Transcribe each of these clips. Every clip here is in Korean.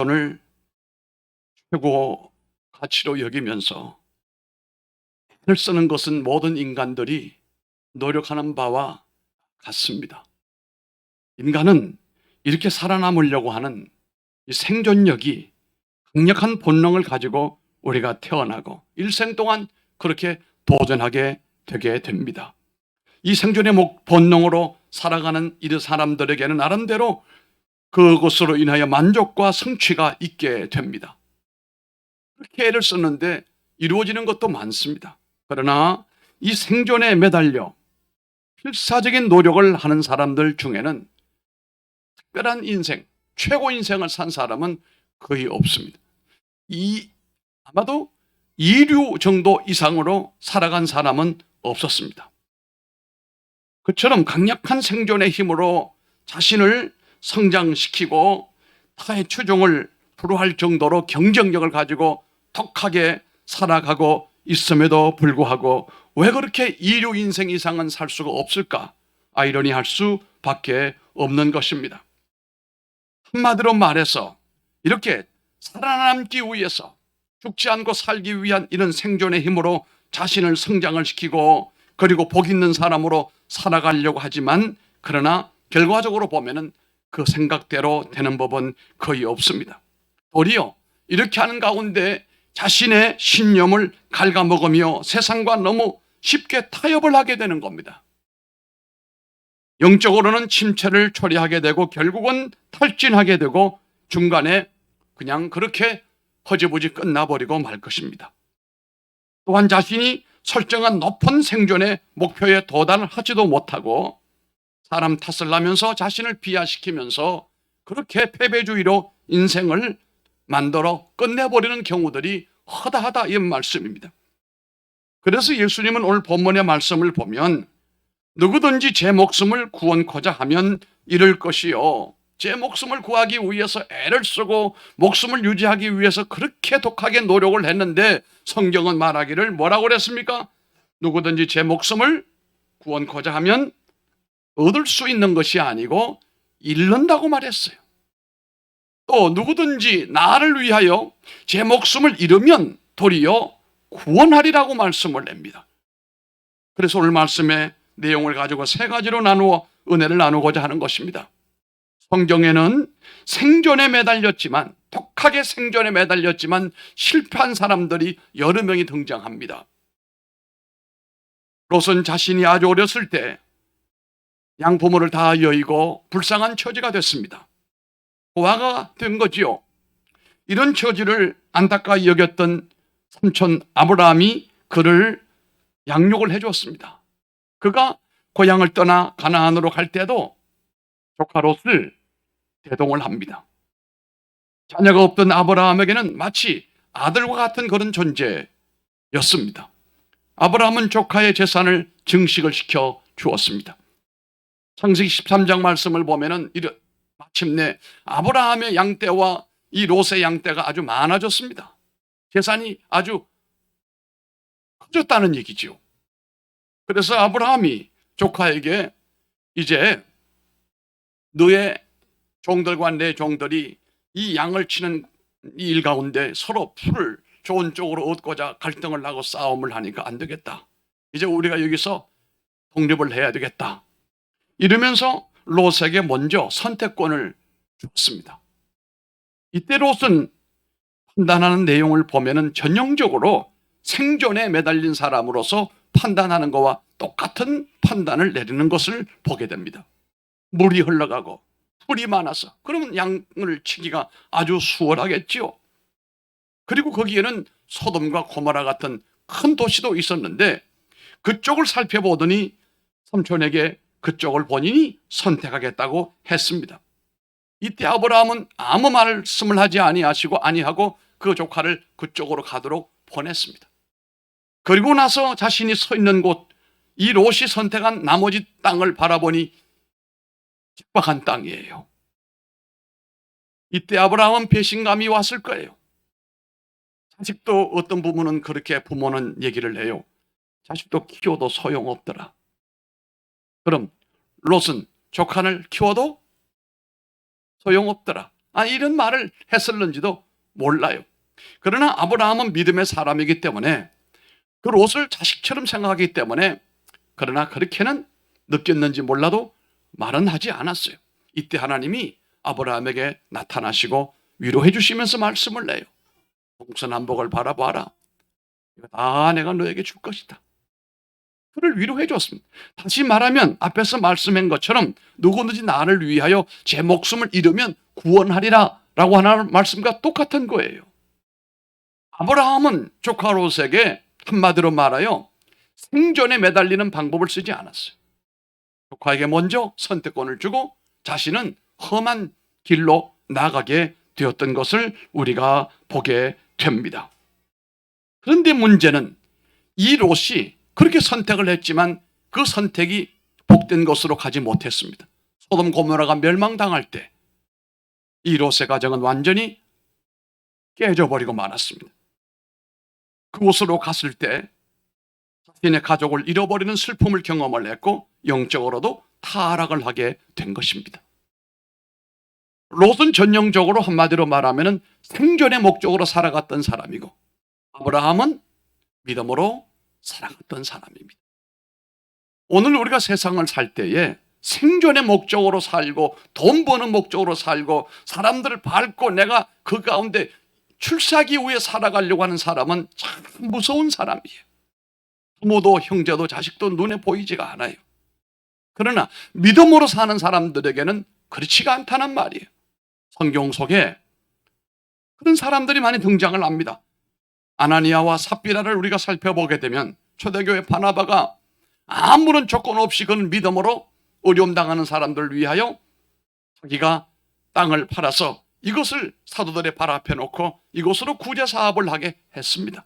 돈을 최고 가치로 여기면서 돈을 쓰는 것은 모든 인간들이 노력하는 바와 같습니다. 인간은 이렇게 살아남으려고 하는 이 생존력이 강력한 본능을 가지고 우리가 태어나고 일생 동안 그렇게 도전하게 되게 됩니다. 이 생존의 본능으로 살아가는 이 사람들에게는 나름대로 그것으로 인하여 만족과 성취가 있게 됩니다. 그렇게 애를 썼는데 이루어지는 것도 많습니다. 그러나 이 생존에 매달려 필사적인 노력을 하는 사람들 중에는 특별한 인생, 최고 인생을 산 사람은 거의 없습니다. 아마도 이류 정도 이상으로 살아간 사람은 없었습니다. 그처럼 강력한 생존의 힘으로 자신을 성장시키고 타의 추종을 불허할 정도로 경쟁력을 가지고 독하게 살아가고 있음에도 불구하고 왜 그렇게 이류 인생 이상은 살 수가 없을까? 아이러니할 수밖에 없는 것입니다. 한마디로 말해서 이렇게 살아남기 위해서 죽지 않고 살기 위한 이런 생존의 힘으로 자신을 성장을 시키고 그리고 복 있는 사람으로 살아가려고 하지만 그러나 결과적으로 보면은 그 생각대로 되는 법은 거의 없습니다. 도리어 이렇게 하는 가운데 자신의 신념을 갉아먹으며 세상과 너무 쉽게 타협을 하게 되는 겁니다. 영적으로는 침체를 초래하게 되고 결국은 탈진하게 되고 중간에 그냥 그렇게 허지부지 끝나버리고 말 것입니다. 또한 자신이 설정한 높은 생존의 목표에 도달을 하지도 못하고 사람 탓을 하면서 자신을 비하시키면서 그렇게 패배주의로 인생을 만들어 끝내버리는 경우들이 허다하다 이 말씀입니다. 그래서 예수님은 오늘 본문의 말씀을 보면 누구든지 제 목숨을 구원코자 하면 잃을 것이요 제 목숨을 구하기 위해서 애를 쓰고 목숨을 유지하기 위해서 그렇게 독하게 노력을 했는데 성경은 말하기를 뭐라고 그랬습니까? 누구든지 제 목숨을 구원코자 하면 얻을 수 있는 것이 아니고 잃는다고 말했어요. 또 누구든지 나를 위하여 제 목숨을 잃으면 도리어 구원하리라고 말씀을 냅니다. 그래서 오늘 말씀의 내용을 가지고 세 가지로 나누어 은혜를 나누고자 하는 것입니다. 성경에는 생존에 매달렸지만 독하게 생존에 매달렸지만 실패한 사람들이 여러 명이 등장합니다. 롯은 자신이 아주 어렸을 때 양부모를 다 여의고 불쌍한 처지가 됐습니다. 고아가 된 거지요. 이런 처지를 안타까이 여겼던 삼촌 아브라함이 그를 양육을 해줬습니다. 그가 고향을 떠나 가나안으로 갈 때도 조카 롯을 대동을 합니다. 자녀가 없던 아브라함에게는 마치 아들과 같은 그런 존재였습니다. 아브라함은 조카의 재산을 증식을 시켜 주었습니다. 창세기 13장 말씀을 보면은 마침내 아브라함의 양떼와 이 롯의 양떼가 아주 많아졌습니다. 재산이 아주 커졌다는 얘기죠. 그래서 아브라함이 조카에게 이제 너의 종들과 내 종들이 이 양을 치는 이 일 가운데 서로 풀을 좋은 쪽으로 얻고자 갈등을 하고 싸움을 하니까 안 되겠다. 이제 우리가 여기서 독립을 해야 되겠다. 이러면서 롯에게 먼저 선택권을 줬습니다. 이때 롯은 판단하는 내용을 보면은 전형적으로 생존에 매달린 사람으로서 판단하는 것과 똑같은 판단을 내리는 것을 보게 됩니다. 물이 흘러가고 풀이 많아서 그러면 양을 치기가 아주 수월하겠지요. 그리고 거기에는 소돔과 고모라 같은 큰 도시도 있었는데 그쪽을 살펴보더니 삼촌에게 그쪽을 본인이 선택하겠다고 했습니다. 이때 아브라함은 아무 말씀을 하지 아니하고 그 조카를 그쪽으로 가도록 보냈습니다. 그리고 나서 자신이 서 있는 곳, 이 롯이 선택한 나머지 땅을 바라보니 척박한 땅이에요. 이때 아브라함은 배신감이 왔을 거예요. 자식도 어떤 부모는 그렇게 부모는 얘기를 해요. 자식도 키워도 소용없더라. 그럼 롯은 조카를 키워도 소용없더라. 이런 말을 했을는지도 몰라요. 그러나 아브라함은 믿음의 사람이기 때문에 그 롯을 자식처럼 생각하기 때문에, 그러나 그렇게는 느꼈는지 몰라도 말은 하지 않았어요. 이때 하나님이 아브라함에게 나타나시고 위로해 주시면서 말씀을 내요. 동서남북을 바라봐라. 이거 다 내가 너에게 줄 것이다. 그를 위로해 줬습니다. 다시 말하면 앞에서 말씀한 것처럼 누구든지 나를 위하여 제 목숨을 잃으면 구원하리라 라고 하는 말씀과 똑같은 거예요. 아브라함은 조카 롯에게 한마디로 말하여 생존에 매달리는 방법을 쓰지 않았어요. 조카에게 먼저 선택권을 주고 자신은 험한 길로 나가게 되었던 것을 우리가 보게 됩니다. 그런데 문제는 이 롯이 그렇게 선택을 했지만 그 선택이 복된 것으로 가지 못했습니다. 소돔 고모라가 멸망당할 때 이 롯의 가정은 완전히 깨져버리고 말았습니다. 그곳으로 갔을 때 자신의 가족을 잃어버리는 슬픔을 경험을 했고 영적으로도 타락을 하게 된 것입니다. 롯은 전형적으로 한마디로 말하면 생존의 목적으로 살아갔던 사람이고, 아브라함은 믿음으로 살아갔던 사람입니다. 오늘 우리가 세상을 살 때에 생존의 목적으로 살고 돈 버는 목적으로 살고 사람들을 밟고 내가 그 가운데 출세하기 위해 살아가려고 하는 사람은 참 무서운 사람이에요. 부모도 형제도 자식도 눈에 보이지가 않아요. 그러나 믿음으로 사는 사람들에게는 그렇지가 않다는 말이에요. 성경 속에 그런 사람들이 많이 등장을 합니다. 아나니아와 삽비라를 우리가 살펴보게 되면 초대교회 바나바가 아무런 조건 없이 그런 믿음으로 어려움 당하는 사람들을 위하여 자기가 땅을 팔아서 이것을 사도들의 발 앞에 놓고 이곳으로 구제 사업을 하게 했습니다.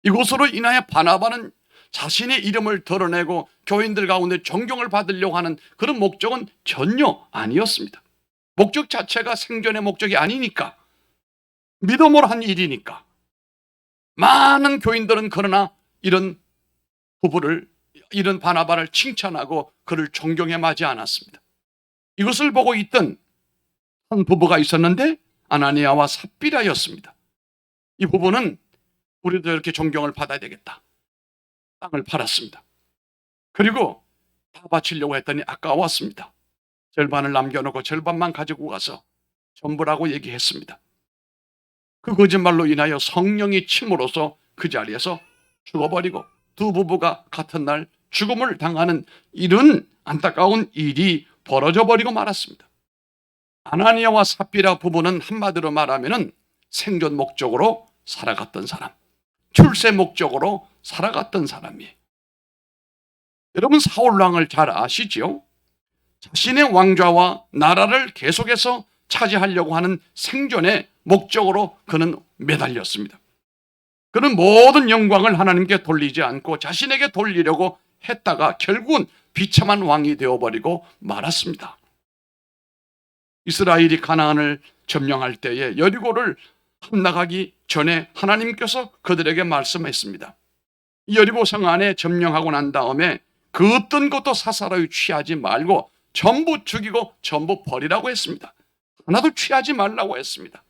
이곳으로 인하여 바나바는 자신의 이름을 드러내고 교인들 가운데 존경을 받으려고 하는 그런 목적은 전혀 아니었습니다. 목적 자체가 생존의 목적이 아니니까, 믿음으로 한 일이니까. 많은 교인들은 그러나 이런 부부를, 이런 바나바를 칭찬하고 그를 존경해 마지 않았습니다. 이것을 보고 있던 한 부부가 있었는데 아나니아와 삽비라였습니다. 이 부부는 우리도 이렇게 존경을 받아야 되겠다. 땅을 팔았습니다. 그리고 다 바치려고 했더니 아까웠습니다. 절반을 남겨놓고 절반만 가지고 가서 전부라고 얘기했습니다. 그 거짓말로 인하여 성령이 침으로써 그 자리에서 죽어버리고 두 부부가 같은 날 죽음을 당하는 이런 안타까운 일이 벌어져 버리고 말았습니다. 아나니아와 삽비라 부부는 한마디로 말하면 생존 목적으로 살아갔던 사람, 출세 목적으로 살아갔던 사람이에요. 여러분, 사울왕을 잘 아시죠? 자신의 왕좌와 나라를 계속해서 차지하려고 하는 생존의 목적으로 그는 매달렸습니다. 그는 모든 영광을 하나님께 돌리지 않고 자신에게 돌리려고 했다가 결국은 비참한 왕이 되어버리고 말았습니다. 이스라엘이 가나안을 점령할 때에 여리고를 함락하기 전에 하나님께서 그들에게 말씀했습니다. 여리고 성 안에 점령하고 난 다음에 그 어떤 것도 사사로이 취하지 말고 전부 죽이고 전부 버리라고 했습니다. 하나도 취하지 말라고 했습니다.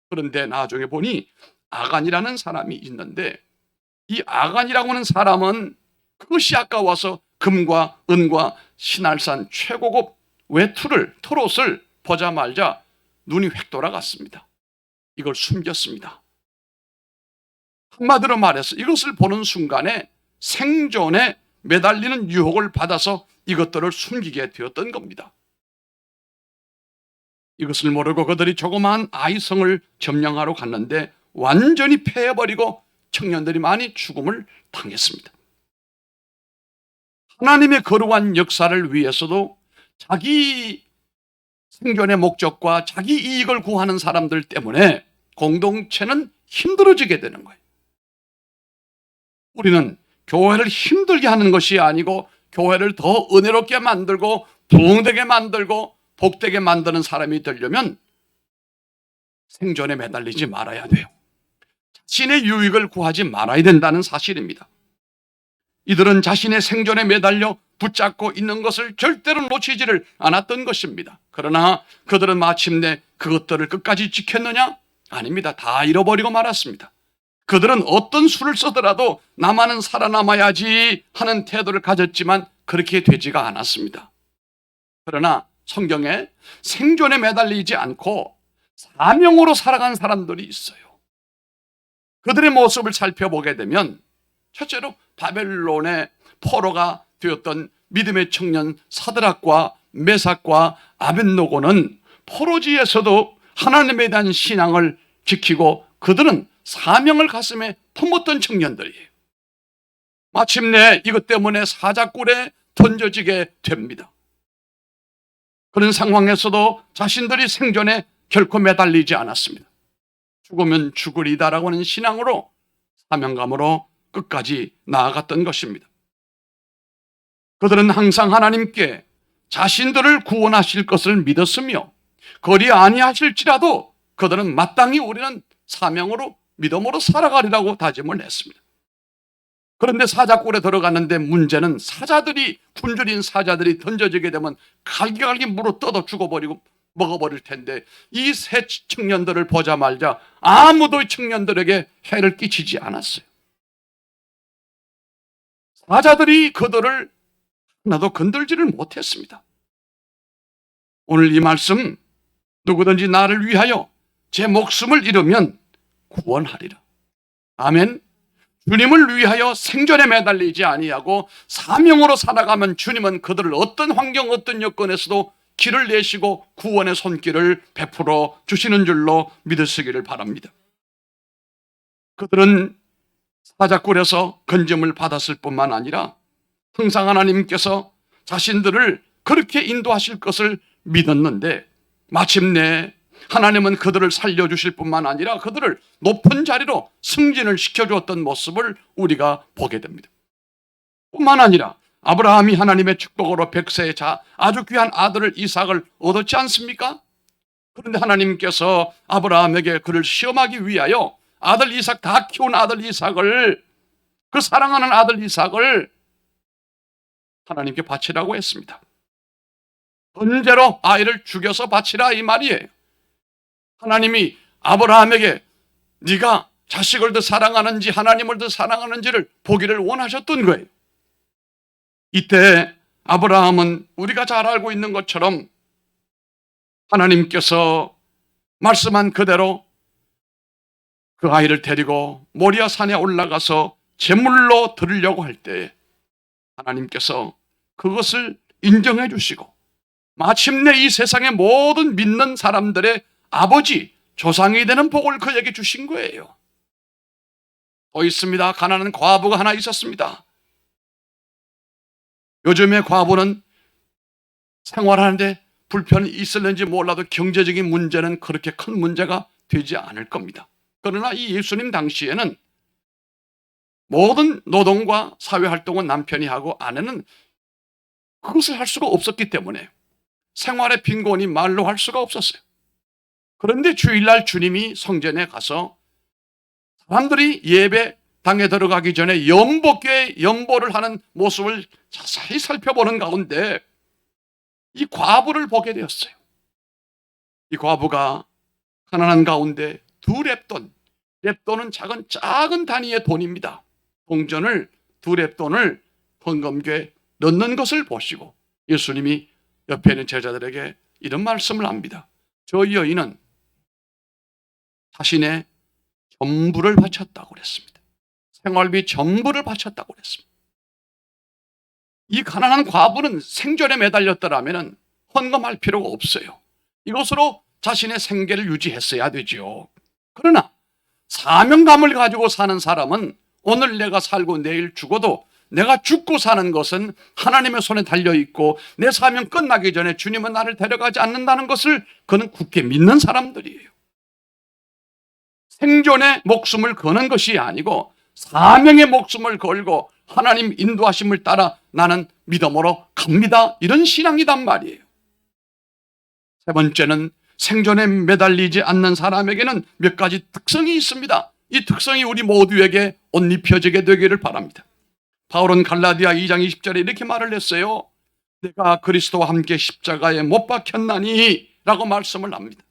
그런데 나중에 보니 아간이라는 사람이 있는데 이 아간이라고 하는 사람은 그것이 아까워서 금과 은과 신할산 최고급 외투를, 트롯을 보자마자 눈이 획 돌아갔습니다. 이걸 숨겼습니다. 한마디로 말해서 이것을 보는 순간에 생존에 매달리는 유혹을 받아서 이것들을 숨기게 되었던 겁니다. 이것을 모르고 그들이 조그마한 아이성을 점령하러 갔는데 완전히 패해버리고 청년들이 많이 죽음을 당했습니다. 하나님의 거룩한 역사를 위해서도 자기 생존의 목적과 자기 이익을 구하는 사람들 때문에 공동체는 힘들어지게 되는 거예요. 우리는 교회를 힘들게 하는 것이 아니고 교회를 더 은혜롭게 만들고 부흥되게 만들고 복되게 만드는 사람이 되려면 생존에 매달리지 말아야 돼요. 자신의 유익을 구하지 말아야 된다는 사실입니다. 이들은 자신의 생존에 매달려 붙잡고 있는 것을 절대로 놓치지를 않았던 것입니다. 그러나 그들은 마침내 그것들을 끝까지 지켰느냐? 아닙니다. 다 잃어버리고 말았습니다. 그들은 어떤 수를 쓰더라도 나만은 살아남아야지 하는 태도를 가졌지만 그렇게 되지가 않았습니다. 그러나 성경에 생존에 매달리지 않고 사명으로 살아간 사람들이 있어요. 그들의 모습을 살펴보게 되면 첫째로 바벨론의 포로가 되었던 믿음의 청년 사드락과 메삭과 아벳노고는 포로지에서도 하나님에 대한 신앙을 지키고 그들은 사명을 가슴에 품었던 청년들이에요. 마침내 이것 때문에 사자굴에 던져지게 됩니다. 그런 상황에서도 자신들이 생존에 결코 매달리지 않았습니다. 죽으면 죽으리다라고 하는 신앙으로 사명감으로 끝까지 나아갔던 것입니다. 그들은 항상 하나님께 자신들을 구원하실 것을 믿었으며 그리 아니하실지라도 그들은 마땅히 우리는 사명으로 믿음으로 살아가리라고 다짐을 했습니다. 그런데 사자굴에 들어갔는데 문제는 사자들이 굶주린 사자들이 던져지게 되면 갈기갈기 물어 뜯어 죽어버리고 먹어버릴 텐데 이 세 청년들을 보자마자 아무도 청년들에게 해를 끼치지 않았어요. 사자들이 그들을 하나도 건들지를 못했습니다. 오늘 이 말씀, 누구든지 나를 위하여 제 목숨을 잃으면 구원하리라. 아멘. 주님을 위하여 생존에 매달리지 아니하고 사명으로 살아가면 주님은 그들을 어떤 환경 어떤 여건에서도 길을 내시고 구원의 손길을 베풀어 주시는 줄로 믿으시기를 바랍니다. 그들은 사자굴에서 건짐을 받았을 뿐만 아니라 항상 하나님께서 자신들을 그렇게 인도하실 것을 믿었는데 마침내 하나님은 그들을 살려주실 뿐만 아니라 그들을 높은 자리로 승진을 시켜주었던 모습을 우리가 보게 됩니다. 뿐만 아니라 아브라함이 하나님의 축복으로 100세의 아주 귀한 아들을 이삭을 얻었지 않습니까? 그런데 하나님께서 아브라함에게 그를 시험하기 위하여 아들 이삭 다 키운 아들 이삭을 그 사랑하는 아들 이삭을 하나님께 바치라고 했습니다. 번제로 아이를 죽여서 바치라 이 말이에요. 하나님이 아브라함에게 네가 자식을 더 사랑하는지 하나님을 더 사랑하는지를 보기를 원하셨던 거예요. 이때 아브라함은 우리가 잘 알고 있는 것처럼 하나님께서 말씀한 그대로 그 아이를 데리고 모리아 산에 올라가서 제물로 드리려고 할 때 하나님께서 그것을 인정해 주시고 마침내 이 세상의 모든 믿는 사람들의 아버지, 조상이 되는 복을 그에게 주신 거예요. 또 있습니다. 가난한 과부가 하나 있었습니다. 요즘의 과부는 생활하는데 불편이 있을는지 몰라도 경제적인 문제는 그렇게 큰 문제가 되지 않을 겁니다. 그러나 이 예수님 당시에는 모든 노동과 사회활동은 남편이 하고 아내는 그것을 할 수가 없었기 때문에 생활의 빈곤이 말로 할 수가 없었어요. 그런데 주일날 주님이 성전에 가서 사람들이 예배당에 들어가기 전에 연복교에 연보를 하는 모습을 자세히 살펴보는 가운데 이 과부를 보게 되었어요. 이 과부가 가난한 가운데 두 렙돈, 렙돈은 작은 단위의 돈입니다. 동전을 두 렙돈을 헌금궤에 넣는 것을 보시고 예수님이 옆에 있는 제자들에게 이런 말씀을 합니다. 저 여인은 자신의 전부를 바쳤다고 그랬습니다. 생활비 전부를 바쳤다고 그랬습니다. 이 가난한 과부는 생존에 매달렸더라면 헌금할 필요가 없어요. 이것으로 자신의 생계를 유지했어야 되죠. 그러나 사명감을 가지고 사는 사람은 오늘 내가 살고 내일 죽어도 내가 죽고 사는 것은 하나님의 손에 달려있고 내 사명 끝나기 전에 주님은 나를 데려가지 않는다는 것을 그는 굳게 믿는 사람들이에요. 생존의 목숨을 거는 것이 아니고 사명의 목숨을 걸고 하나님 인도하심을 따라 나는 믿음으로 갑니다. 이런 신앙이단 말이에요. 세 번째는 생존에 매달리지 않는 사람에게는 몇 가지 특성이 있습니다. 이 특성이 우리 모두에게 옷 입혀지게 되기를 바랍니다. 바울은 갈라디아 2장 20절에 이렇게 말을 했어요. 내가 그리스도와 함께 십자가에 못 박혔나니 라고 말씀을 합니다.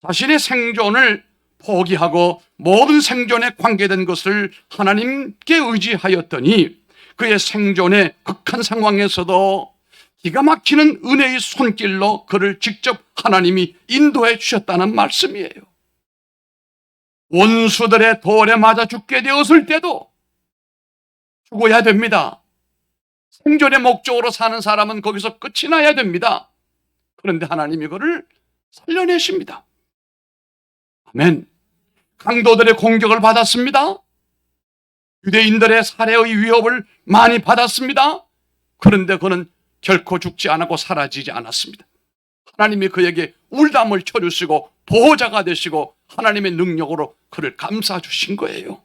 자신의 생존을 포기하고 모든 생존에 관계된 것을 하나님께 의지하였더니 그의 생존의 극한 상황에서도 기가 막히는 은혜의 손길로 그를 직접 하나님이 인도해 주셨다는 말씀이에요. 원수들의 돌에 맞아 죽게 되었을 때도 죽어야 됩니다. 생존의 목적으로 사는 사람은 거기서 끝이 나야 됩니다. 그런데 하나님이 그를 살려내십니다. 아멘. 강도들의 공격을 받았습니다. 유대인들의 살해의 위협을 많이 받았습니다. 그런데 그는 결코 죽지 않았고 사라지지 않았습니다. 하나님이 그에게 울담을 쳐주시고 보호자가 되시고 하나님의 능력으로 그를 감싸주신 거예요.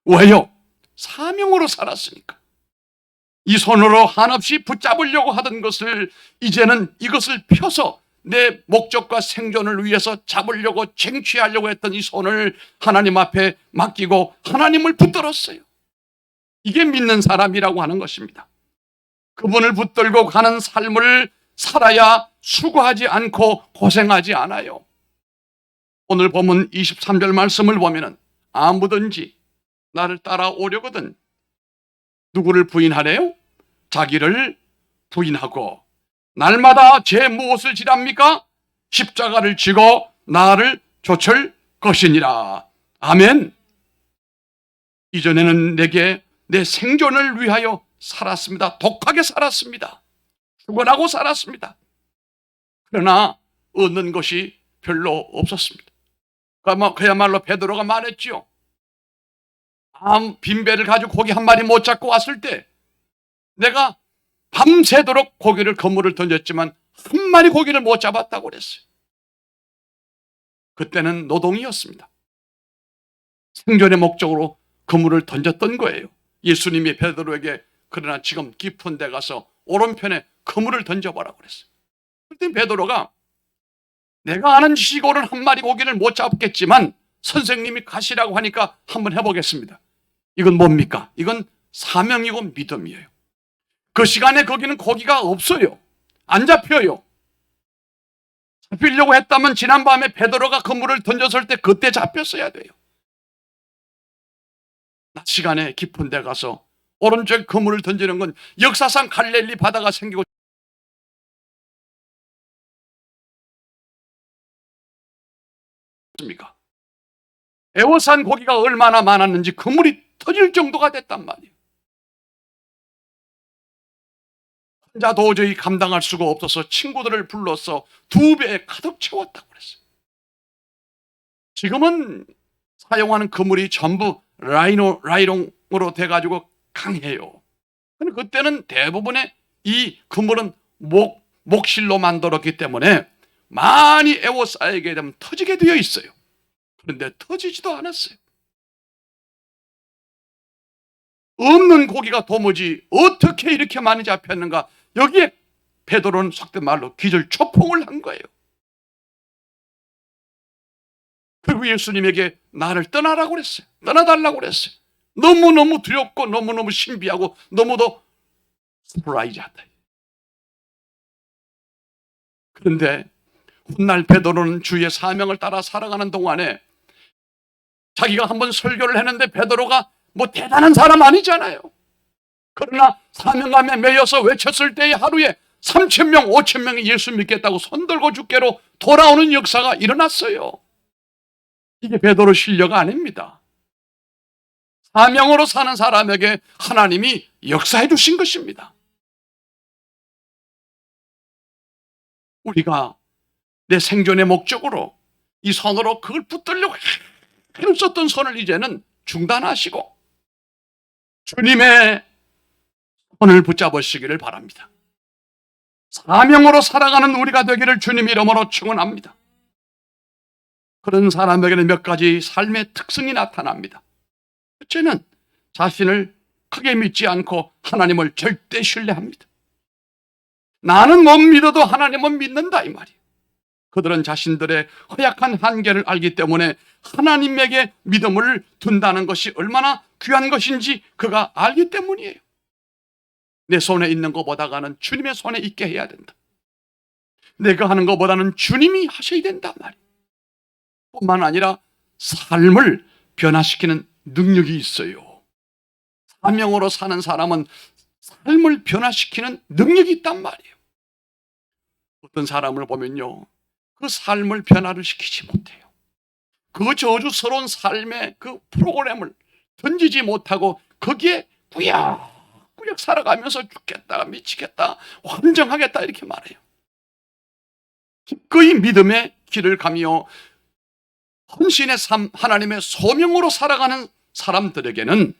왜요? 사명으로 살았으니까. 이 손으로 한없이 붙잡으려고 하던 것을 이제는 이것을 펴서 내 목적과 생존을 위해서 잡으려고 쟁취하려고 했던 이 손을 하나님 앞에 맡기고 하나님을 붙들었어요. 이게 믿는 사람이라고 하는 것입니다. 그분을 붙들고 가는 삶을 살아야 수고하지 않고 고생하지 않아요. 오늘 본문 23절 말씀을 보면은 아무든지 나를 따라오려거든 누구를 부인하래요? 자기를 부인하고 날마다 제 무엇을 지랍니까? 십자가를 지고 나를 좇을 것이니라. 아멘. 이전에는 내게 내 생존을 위하여 살았습니다. 독하게 살았습니다. 죽어나고 살았습니다. 그러나 얻는 것이 별로 없었습니다. 그야말로 베드로가 말했지요. 빈배를 가지고 고기 한 마리 못 잡고 왔을 때 내가 밤새도록 그물을 던졌지만 한 마리 고기를 못 잡았다고 그랬어요. 그때는 노동이었습니다. 생존의 목적으로 그물을 던졌던 거예요. 예수님이 베드로에게 그러나 지금 깊은 데 가서 오른편에 그물을 던져보라고 그랬어요. 그때 베드로가 내가 아는 지식으로는 한 마리 고기를 못 잡겠지만 선생님이 가시라고 하니까 한번 해보겠습니다. 이건 뭡니까? 이건 사명이고 믿음이에요. 그 시간에 거기는 고기가 없어요. 안 잡혀요. 잡히려고 했다면 지난밤에 베드로가 그물을 던졌을 때 그때 잡혔어야 돼요. 낮 시간에 깊은 데 가서 오른쪽에 그물을 던지는 건 역사상 갈릴리 바다가 생기고 에워싼 고기가 얼마나 많았는지 그물이 터질 정도가 됐단 말이에요. 혼자 도저히 감당할 수가 없어서 친구들을 불러서 2배에 가득 채웠다고 그랬어요. 지금은 사용하는 그물이 전부 라이롱으로 돼가지고 강해요. 근데 그때는 대부분의 이 그물은 목실로 만들었기 때문에 많이 에워싸이게 되면 터지게 되어 있어요. 그런데 터지지도 않았어요. 없는 고기가 도무지 어떻게 이렇게 많이 잡혔는가. 여기에 베드로는 속된 말로 기절초풍을 한 거예요. 그리고 예수님에게 나를 떠나라고 그랬어요. 떠나달라고 그랬어요. 너무너무 두렵고 너무너무 신비하고 너무도 서프라이즈하다. 그런데 훗날 베드로는 주의 사명을 따라 살아가는 동안에 자기가 한번 설교를 했는데 베드로가 뭐 대단한 사람 아니잖아요. 그러나 사명감에 매여서 외쳤을 때에 하루에 3,000명, 5,000명이 예수 믿겠다고 손들고 주께로 돌아오는 역사가 일어났어요. 이게 베드로 실력 아닙니다. 사명으로 사는 사람에게 하나님이 역사해 주신 것입니다. 우리가 내 생존의 목적으로 이 손으로 그걸 붙들려고 힘썼던 손을 이제는 중단하시고 주님의 손을 붙잡으시기를 바랍니다. 사명으로 살아가는 우리가 되기를 주님 이름으로 축원합니다. 그런 사람에게는 몇 가지 삶의 특성이 나타납니다. 첫째는 자신을 크게 믿지 않고 하나님을 절대 신뢰합니다. 나는 못 믿어도 하나님은 믿는다 이 말이에요. 그들은 자신들의 허약한 한계를 알기 때문에 하나님에게 믿음을 둔다는 것이 얼마나 귀한 것인지 그가 알기 때문이에요. 내 손에 있는 것보다는 주님의 손에 있게 해야 된다. 내가 하는 것보다는 주님이 하셔야 된다 말이에요. 뿐만 아니라 삶을 변화시키는 능력이 있어요. 사명으로 사는 사람은 삶을 변화시키는 능력이 있단 말이에요. 어떤 사람을 보면요, 그 삶을 변화를 시키지 못해요. 그 저주스러운 삶의 그 프로그램을 던지지 못하고 거기에 꾸역꾸역 살아가면서 죽겠다, 미치겠다, 환정하겠다 이렇게 말해요. 기꺼이 믿음의 길을 가며 헌신의 삶, 하나님의 소명으로 살아가는 사람들에게는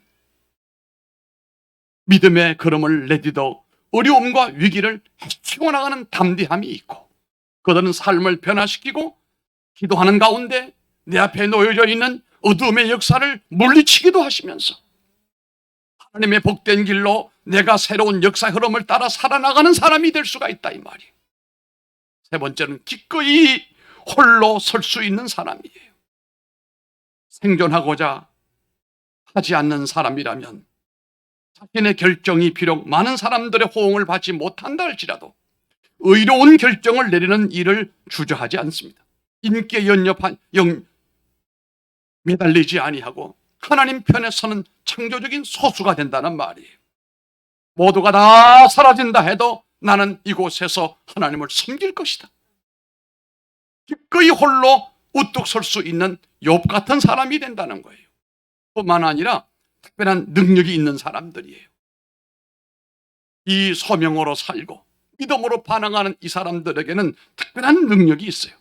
믿음의 걸음을 내딛어 어려움과 위기를 헤치고 나가는 담대함이 있고, 그들은 삶을 변화시키고 기도하는 가운데 내 앞에 놓여져 있는 어둠의 역사를 물리치기도 하시면서 하나님의 복된 길로 내가 새로운 역사 흐름을 따라 살아나가는 사람이 될 수가 있다 이 말이에요. 세 번째는 기꺼이 홀로 설 수 있는 사람이에요. 생존하고자 하지 않는 사람이라면 자신의 결정이 비록 많은 사람들의 호응을 받지 못한다 할지라도 의로운 결정을 내리는 일을 주저하지 않습니다. 인기에 매달리지 아니하고 하나님 편에 서는 창조적인 소수가 된다는 말이에요. 모두가 다 사라진다 해도 나는 이곳에서 하나님을 섬길 것이다. 기꺼이 홀로 우뚝 설 수 있는 욥 같은 사람이 된다는 거예요. 뿐만 아니라 특별한 능력이 있는 사람들이에요. 이 소명으로 살고 믿음으로 반응하는 이 사람들에게는 특별한 능력이 있어요.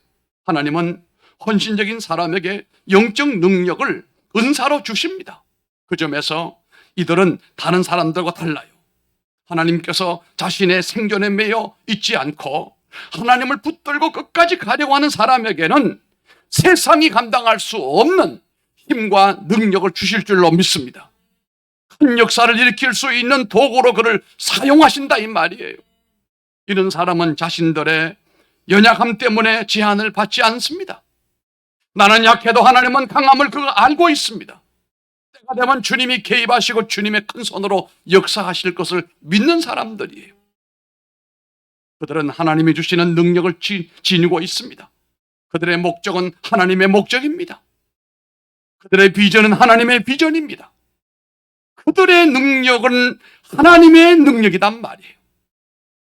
하나님은 헌신적인 사람에게 영적 능력을 은사로 주십니다. 그 점에서 이들은 다른 사람들과 달라요. 하나님께서 자신의 생존에 매여 있지 않고 하나님을 붙들고 끝까지 가려고 하는 사람에게는 세상이 감당할 수 없는 힘과 능력을 주실 줄로 믿습니다. 큰 역사를 일으킬 수 있는 도구로 그를 사용하신다 이 말이에요. 이런 사람은 자신들의 연약함 때문에 제한을 받지 않습니다. 나는 약해도 하나님은 강함을 그가 알고 있습니다. 때가 되면 주님이 개입하시고 주님의 큰 손으로 역사하실 것을 믿는 사람들이에요. 그들은 하나님이 주시는 능력을 지니고 있습니다. 그들의 목적은 하나님의 목적입니다. 그들의 비전은 하나님의 비전입니다. 그들의 능력은 하나님의 능력이란 말이에요.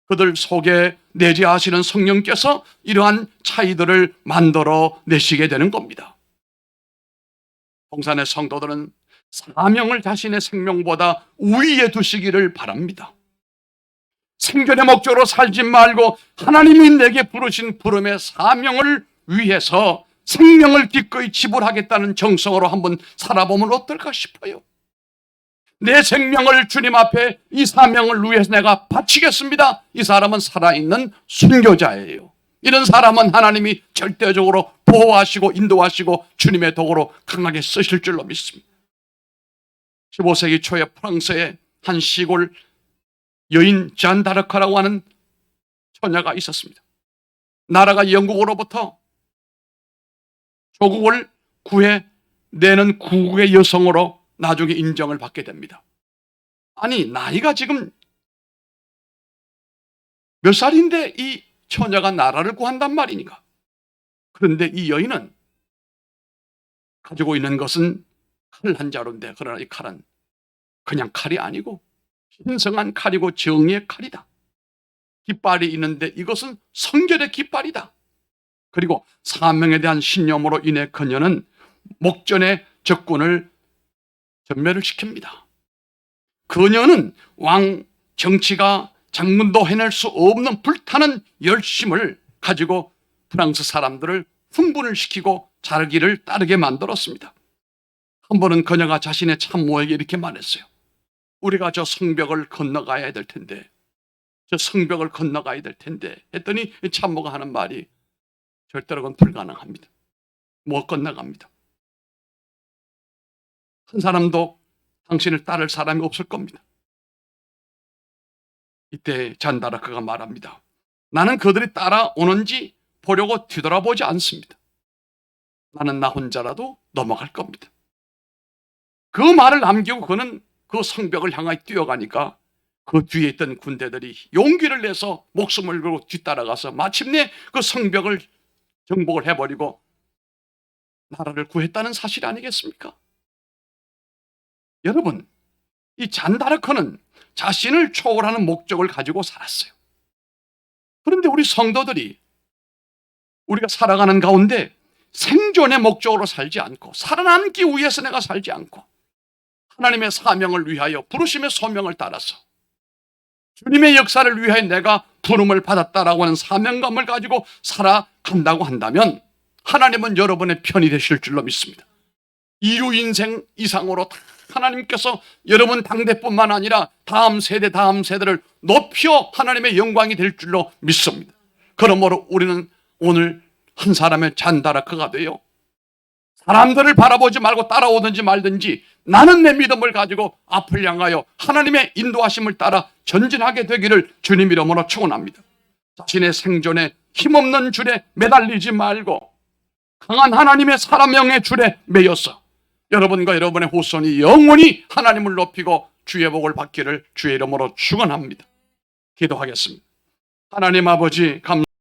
그들 속에 내재하시는 성령께서 이러한 차이들을 만들어 내시게 되는 겁니다. 동산의 성도들은 사명을 자신의 생명보다 우위에 두시기를 바랍니다. 생존의 목적으로 살지 말고 하나님이 내게 부르신 부름의 사명을 위해서 생명을 기꺼이 지불하겠다는 정성으로 한번 살아보면 어떨까 싶어요. 내 생명을 주님 앞에 이 사명을 위해서 내가 바치겠습니다. 이 사람은 살아있는 순교자예요. 이런 사람은 하나님이 절대적으로 보호하시고 인도하시고 주님의 도구로 강하게 쓰실 줄로 믿습니다. 15세기 초에 프랑스의 한 시골 여인 잔 다르크라고 하는 처녀가 있었습니다. 나라가 영국으로부터 조국을 구해내는 구국의 여성으로 나중에 인정을 받게 됩니다. 아니, 나이가 지금 몇 살인데 이 처녀가 나라를 구한단 말이니까. 그런데 이 여인은 가지고 있는 것은 칼 한 자루인데, 그러나 이 칼은 그냥 칼이 아니고 신성한 칼이고 정의의 칼이다. 깃발이 있는데 이것은 성결의 깃발이다. 그리고 사명에 대한 신념으로 인해 그녀는 목전의 적군을 전멸을 시킵니다. 그녀는 왕 정치가 장군도 해낼 수 없는 불타는 열심을 가지고 프랑스 사람들을 흥분을 시키고 자기를 따르게 만들었습니다. 한 번은 그녀가 자신의 참모에게 이렇게 말했어요. 우리가 저 성벽을 건너가야 될 텐데, 저 성벽을 건너가야 될 텐데 했더니 참모가 하는 말이 절대로 그건 불가능합니다. 못 건너갑니다. 한 사람도 당신을 따를 사람이 없을 겁니다. 이때 잔 다르크가 말합니다. 나는 그들이 따라오는지 보려고 뒤돌아보지 않습니다. 나는 나 혼자라도 넘어갈 겁니다. 그 말을 남기고 그는 그 성벽을 향하여 뛰어가니까 그 뒤에 있던 군대들이 용기를 내서 목숨을 걸고 뒤따라가서 마침내 그 성벽을 정복을 해버리고 나라를 구했다는 사실 아니겠습니까? 여러분, 이 잔다르크는 자신을 초월하는 목적을 가지고 살았어요. 그런데 우리 성도들이 우리가 살아가는 가운데 생존의 목적으로 살지 않고 살아남기 위해서 내가 살지 않고 하나님의 사명을 위하여 부르심의 소명을 따라서 주님의 역사를 위하여 내가 부름을 받았다라고 하는 사명감을 가지고 살아간다고 한다면 하나님은 여러분의 편이 되실 줄로 믿습니다. 인류 인생 이상으로 하나님께서 여러분 당대뿐만 아니라 다음 세대를 높여 하나님의 영광이 될 줄로 믿습니다. 그러므로 우리는 오늘 한 사람의 잔다라크가 되어 사람들을 바라보지 말고 따라오든지 말든지 나는 내 믿음을 가지고 앞을 향하여 하나님의 인도하심을 따라 전진하게 되기를 주님 이름으로 축원합니다. 자신의 생존에 힘없는 줄에 매달리지 말고 강한 하나님의 사람명의 줄에 매여서 여러분과 여러분의 후손이 영원히 하나님을 높이고 주의 복을 받기를 주의 이름으로 축원합니다. 기도하겠습니다. 하나님 아버지 감사합니다.